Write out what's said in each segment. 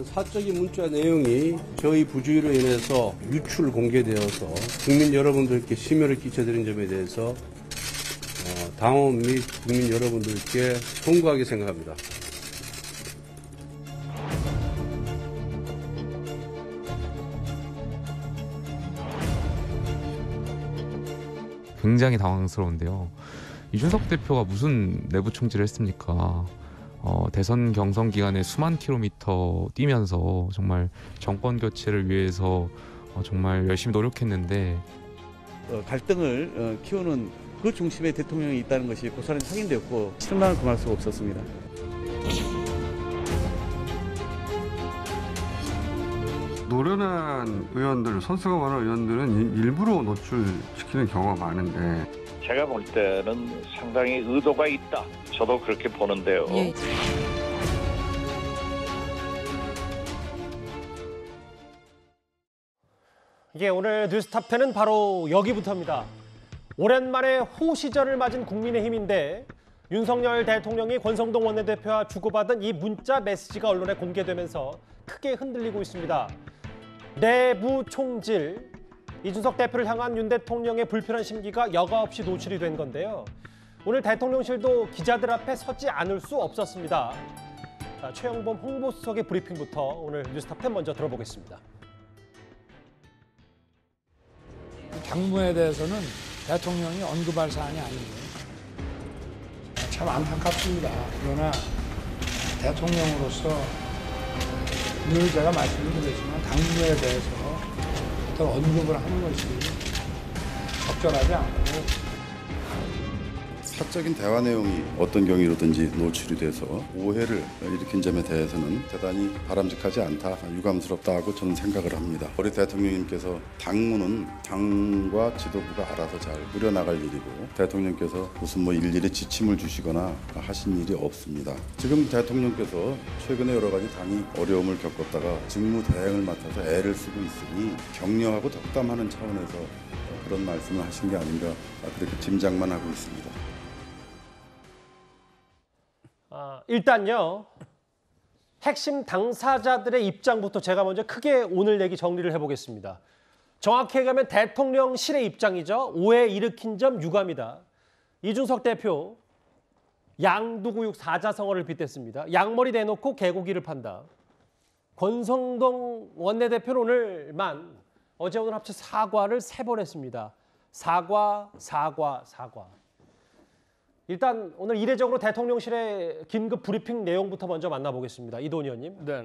사적인 문자 내용이 저희 부주의로 인해서 유출 공개되어서 국민 여러분들께 심려를 끼쳐드린 점에 대해서 당원 및 국민 여러분들께 송구하게 생각합니다. 굉장히 당황스러운데요. 이준석 대표가 무슨 내부 총질을 했습니까? 대선 경선 기간에 수만 킬로미터 뛰면서 정말 정권 교체를 위해서 정말 열심히 노력했는데 갈등을 키우는 그 중심에 대통령이 있다는 것이 고스란히 확인되었고 실망을 금할 수가 없었습니다. 노련한 의원들, 선수가 많은 의원들은 일부러 노출시키는 경우가 많은데 제가 볼 때는 상당히 의도가 있다. 저도 그렇게 보는데요. 예. 예, 오늘 뉴스탑10은 바로 여기부터입니다. 오랜만에 호 시절을 맞은 국민의힘인데 윤석열 대통령이 권성동 원내대표와 주고받은 이 문자 메시지가 언론에 공개되면서 크게 흔들리고 있습니다. 내부 총질, 이준석 대표를 향한 윤 대통령의 불편한 심기가 여과 없이 노출이 된 건데요. 오늘 대통령실도 기자들 앞에 서지 않을 수 없었습니다. 자, 최영범 홍보수석의 브리핑부터 오늘 뉴스탑10 먼저 들어보겠습니다. 당무에 대해서는 대통령이 언급할 사안이 아니에요. 참 안타깝습니다. 그러나 대통령으로서 늘 제가 말씀을 드렸지만 당무에 대해서 더 언급을 하는 것이 적절하지 않고 사적인 대화 내용이 어떤 경위로든지 노출이 돼서 오해를 일으킨 점에 대해서는 대단히 바람직하지 않다, 유감스럽다고 저는 생각을 합니다. 우리 대통령님께서 당무는 당과 지도부가 알아서 잘 꾸려나갈 일이고 대통령께서 무슨 일일이 지침을 주시거나 하신 일이 없습니다. 지금 대통령께서 최근에 여러 가지 당이 어려움을 겪었다가 직무 대행을 맡아서 애를 쓰고 있으니 격려하고 덕담하는 차원에서 그런 말씀을 하신 게 아닌가 그렇게 짐작만 하고 있습니다. 일단요. 핵심 당사자들의 입장부터 제가 먼저 크게 오늘 얘기 정리를 해보겠습니다. 정확히 얘기하면 대통령실의 입장이죠. 오해 일으킨 점 유감이다. 이준석 대표 양두구육 사자성어를 빗댔습니다. 양머리 내놓고 개고기를 판다. 권성동 원내대표는 어제 오늘 합쳐 사과를 3번 했습니다. 사과. 일단 오늘 이례적으로 대통령실의 긴급 브리핑 내용부터 먼저 만나보겠습니다. 이도훈 의원님. 네.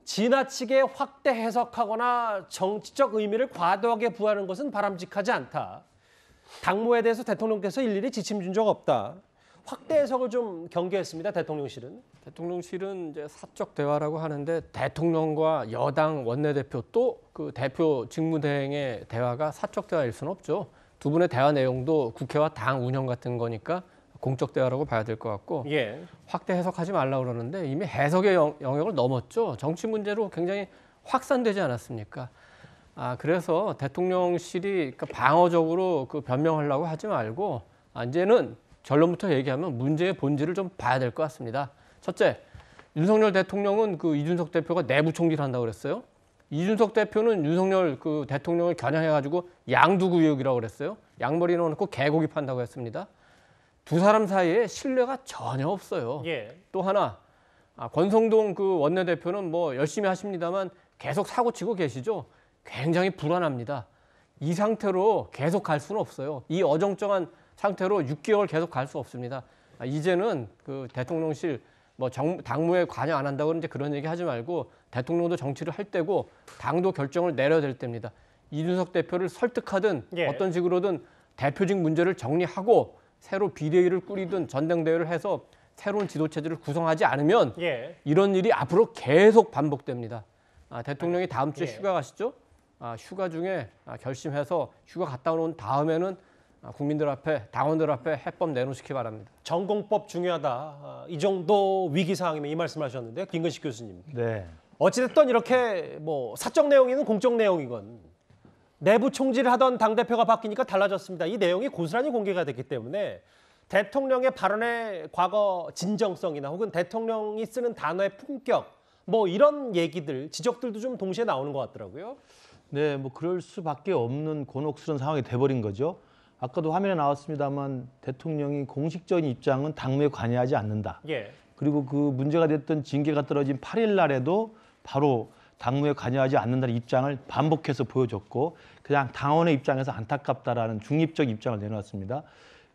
지나치게 확대 해석하거나 정치적 의미를 과도하게 부여하는 것은 바람직하지 않다. 당무에 대해서 대통령께서 일일이 지침 준 적 없다. 확대 해석을 좀 경계했습니다. 대통령실은. 대통령실은 이제 사적 대화라고 하는데 대통령과 여당 원내대표 또 그 대표 직무대행의 대화가 사적 대화일 수는 없죠. 두 분의 대화 내용도 국회와 당 운영 같은 거니까 공적 대화라고 봐야 될 것 같고 예. 확대 해석하지 말라고 그러는데 이미 해석의 영역을 넘었죠. 정치 문제로 굉장히 확산되지 않았습니까? 그래서 대통령실이 방어적으로 그 변명하려고 하지 말고 이제는 결론부터 얘기하면 문제의 본질을 좀 봐야 될 것 같습니다. 첫째, 윤석열 대통령은 그 이준석 대표가 내부 총질한다고 그랬어요. 이준석 대표는 윤석열 그 대통령을 겨냥해가지고 양두구 의혹이라고 그랬어요. 양머리 넣어놓고 개고기 판다고 했습니다. 두 사람 사이에 신뢰가 전혀 없어요. 예. 또 하나, 권성동 그 원내대표는 열심히 하십니다만 계속 사고치고 계시죠. 굉장히 불안합니다. 이 상태로 계속 갈 수는 없어요. 이 어정쩡한 상태로 6개월 계속 갈 수 없습니다. 이제는 그 대통령실 당무에 관여 안 한다고 이제 그런 얘기 하지 말고 대통령도 정치를 할 때고 당도 결정을 내려야 될 때입니다. 이준석 대표를 설득하든 어떤 식으로든 대표직 문제를 정리하고 새로 비대위를 꾸리든 전당대회를 해서 새로운 지도체제를 구성하지 않으면 이런 일이 앞으로 계속 반복됩니다. 대통령이 다음 주에 휴가 가시죠? 휴가 중에 결심해서 휴가 갔다 온 다음에는 국민들 앞에, 당원들 앞에 해법 내놓으시기 바랍니다. 전공법 중요하다. 이 정도 위기 상황이면 이 말씀하셨는데요. 김근식 교수님. 네. 어찌됐든 이렇게 사적 내용이든 공적 내용이건 내부 총질을 하던 당대표가 바뀌니까 달라졌습니다. 이 내용이 고스란히 공개가 됐기 때문에 대통령의 발언의 과거 진정성이나 혹은 대통령이 쓰는 단어의 품격 뭐 이런 얘기들, 지적들도 좀 동시에 나오는 것 같더라고요. 네, 뭐 그럴 수밖에 없는 곤혹스러운 상황이 돼버린 거죠. 아까도 화면에 나왔습니다만 대통령이 공식적인 입장은 당무에 관여하지 않는다. 예. 그리고 그 문제가 됐던 징계가 떨어진 8일 날에도 바로 당무에 관여하지 않는다는 입장을 반복해서 보여줬고 그냥 당원의 입장에서 안타깝다라는 중립적 입장을 내놓았습니다.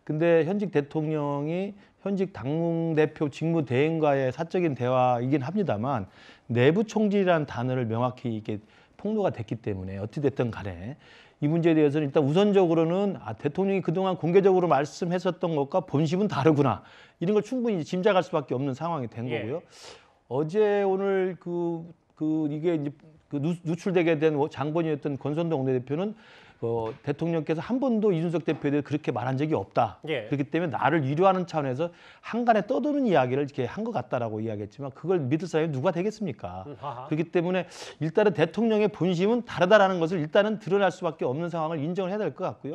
근데 현직 대통령이 현직 당대표 직무대행과의 사적인 대화이긴 합니다만 내부 총질이라는 단어를 명확히 이게 폭로가 됐기 때문에 어찌됐든 간에 이 문제에 대해서는 일단 우선적으로는 대통령이 그동안 공개적으로 말씀했었던 것과 본심은 다르구나 이런 걸 충분히 짐작할 수밖에 없는 상황이 된 거고요. 어제 오늘 이게 이제 누출되게 된 장본인이었던 권선동 원내대표는 대통령께서 한 번도 이준석 대표에 대해 그렇게 말한 적이 없다. 그렇기 때문에 나를 위로하는 차원에서 한간에 떠도는 이야기를 이렇게 한 것 같다라고 이야기했지만 그걸 믿을 사람이 누가 되겠습니까? 그렇기 때문에 일단은 대통령의 본심은 다르다라는 것을 일단은 드러날 수밖에 없는 상황을 인정을 해야 될 것 같고요.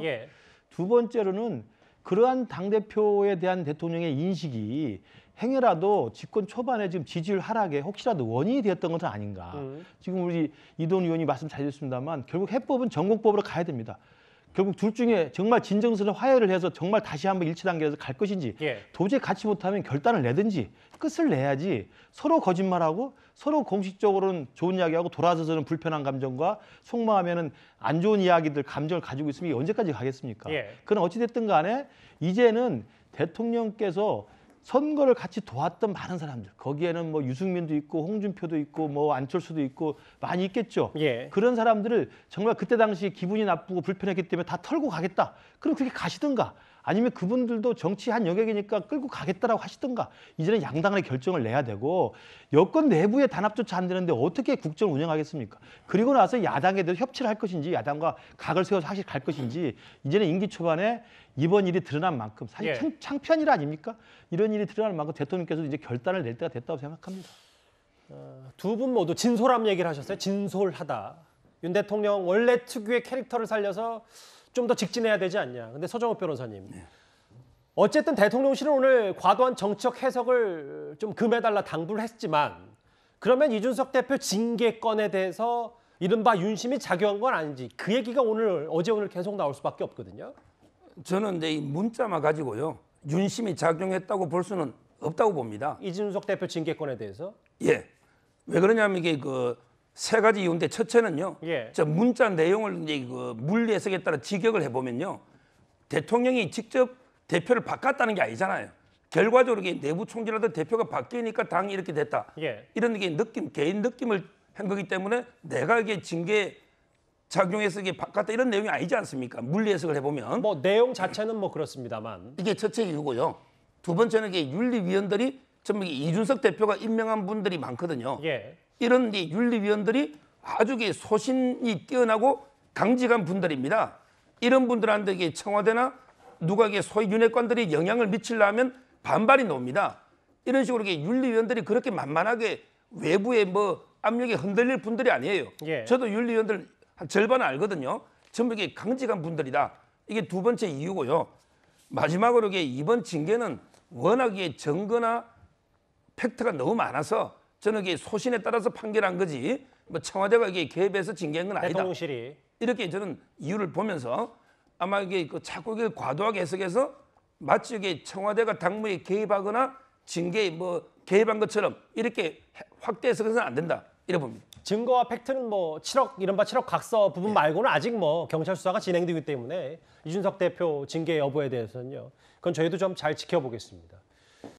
두 번째로는 그러한 당대표에 대한 대통령의 인식이 행여라도 집권 초반에 지금 지지율 하락에 혹시라도 원인이 되었던 것은 아닌가. 지금 우리 이동 의원이 말씀 잘 해주셨습니다만 결국 해법은 전공법으로 가야 됩니다. 결국 둘 중에 정말 진정스러운 화해를 해서 정말 다시 한번 일치 단계에서 갈 것인지 도저히 같이 못하면 결단을 내든지 끝을 내야지 서로 거짓말하고 서로 공식적으로는 좋은 이야기하고 돌아서서는 불편한 감정과 속마음에는 안 좋은 이야기들 감정을 가지고 있으면 언제까지 가겠습니까? 그러나 어찌됐든 간에 이제는 대통령께서 선거를 같이 도왔던 많은 사람들 거기에는 뭐 유승민도 있고 홍준표도 있고 뭐 안철수도 있고 많이 있겠죠. 그런 사람들을 정말 그때 당시 기분이 나쁘고 불편했기 때문에 다 털고 가겠다. 그럼 그렇게 가시든가 아니면 그분들도 정치 한 영역이니까 끌고 가겠다라고 하시든가 이제는 양당의 결정을 내야 되고 여권 내부의 단합조차 안 되는데 어떻게 국정을 운영하겠습니까? 그리고 나서 야당에 대해서 협치를 할 것인지 야당과 각을 세워서 사실 갈 것인지 이제는 임기 초반에 이번 일이 드러난 만큼 사실 창피한 일 아닙니까? 이런 일이 드러날 만큼 대통령께서 이제 결단을 낼 때가 됐다고 생각합니다. 두 분 모두 진솔함 얘기를 하셨어요. 진솔하다. 윤 대통령 원래 특유의 캐릭터를 살려서 좀 더 직진해야 되지 않냐. 근데 서정욱 변호사님. 어쨌든 대통령실은 오늘 과도한 정치적 해석을 좀 금해달라 당부를 했지만 그러면 이준석 대표 징계건에 대해서 이른바 윤심이 작용한 건 아닌지 그 얘기가 어제 오늘 계속 나올 수밖에 없거든요. 저는 이제 이 문자만 가지고요. 윤심이 작용했다고 볼 수는 없다고 봅니다. 이준석 대표 징계건에 대해서? 예. 왜 그러냐면 이게 세 가지 이유인데 첫째는요. 저 문자 내용을 이제 물리 해석에 따라 직역을 해보면요. 대통령이 직접 대표를 바꿨다는 게 아니잖아요. 결과적으로 이게 내부 총질하던 대표가 바뀌니까 당이 이렇게 됐다. 이런 게 개인 느낌을 한 거기 때문에 내가 이게 징계 작용해서 이게 바꿨다 이런 내용이 아니지 않습니까? 물리 해석을 해보면. 뭐 내용 자체는 뭐 그렇습니다만. 이게 첫째 이유고요. 두 번째는 이게 윤리위원들이 전부 이준석 대표가 임명한 분들이 많거든요. 이런 윤리위원들이 아주 소신이 뛰어나고 강직한 분들입니다. 이런 분들한테 이게 청와대나 누가 소위 윤핵관들이 영향을 미치려면 반발이 나옵니다. 이런 식으로 윤리위원들이 그렇게 만만하게 외부의 압력에 흔들릴 분들이 아니에요. 저도 윤리위원들 한 절반 알거든요. 전부 이게 강직한 분들이다. 이게 두 번째 이유고요. 마지막으로 이번 징계는 워낙 증거나 팩트가 너무 많아서 저는 소신에 따라서 판결한 거지 청와대가 개입해서 징계한 건 아니다. 대통령실이. 이렇게 저는 이유를 보면서 아마 자꾸 과도하게 해석해서 마치 청와대가 당무에 개입하거나 징계에 개입한 것처럼 이렇게 확대 해석해서는 안 된다. 이래 봅니다. 증거와 팩트는 이른바 7억 각서 부분 말고는 아직 경찰 수사가 진행되기 때문에 이준석 대표 징계 여부에 대해서는요. 그건 저희도 좀 잘 지켜보겠습니다.